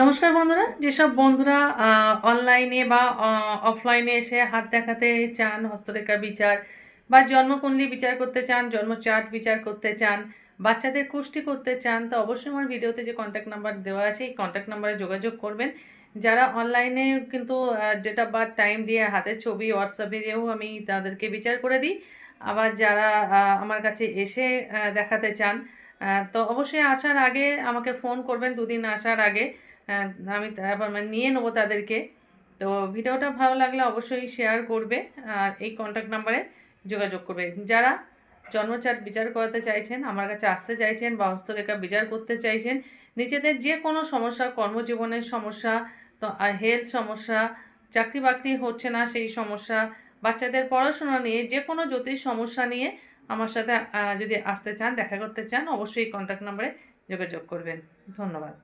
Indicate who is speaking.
Speaker 1: নমস্কার বন্ধুরা, যেসব বন্ধুরা অনলাইনে বা অফলাইনে এসে হাত দেখাতে চান, হস্তরেখা বিচার বা জন্মকুণ্ডলী বিচার করতে চান, জন্মচার্ট বিচার করতে চান, বাচ্চাদের কুষ্টি করতে চান, তো অবশ্যই আমার ভিডিওতে যে কন্ট্যাক্ট নাম্বার দেওয়া আছে এই কন্ট্যাক্ট নাম্বারে যোগাযোগ করবেন। যারা অনলাইনে কিন্তু ডেট অফ বার্থ টাইম দিয়ে হাতের ছবি হোয়াটসঅ্যাপে দিয়েও আমি তাদেরকে বিচার করে দিই। আবার যারা আমার কাছে এসে দেখাতে চান, তো অবশ্যই আসার আগে আমাকে ফোন করবেন, দুদিন আসার আগে। হ্যাঁ, আমি তারপর মানে নিয়ে নেবো তাদেরকে। তো ভিডিওটা ভালো লাগলে অবশ্যই শেয়ার করবে আর এই কন্ট্যাক্ট নাম্বারে যোগাযোগ করবে। যারা জন্মচার্ট বিচার করাতে চাইছেন, আমার কাছে আসতে চাইছেন বা হস্তরেখা বিচার করতে চাইছেন, নিজেদের যে কোনো সমস্যা, কর্মজীবনের সমস্যা, তো হেলথ সমস্যা, চাকরি বাকরি হচ্ছে না সেই সমস্যা, বাচ্চাদের পড়াশোনা নিয়ে যে কোনো জ্যোতিষ সমস্যা নিয়ে আমার সাথে যদি আসতে চান, দেখা করতে চান, অবশ্যই কন্ট্যাক্ট নাম্বারে যোগাযোগ করবেন। ধন্যবাদ।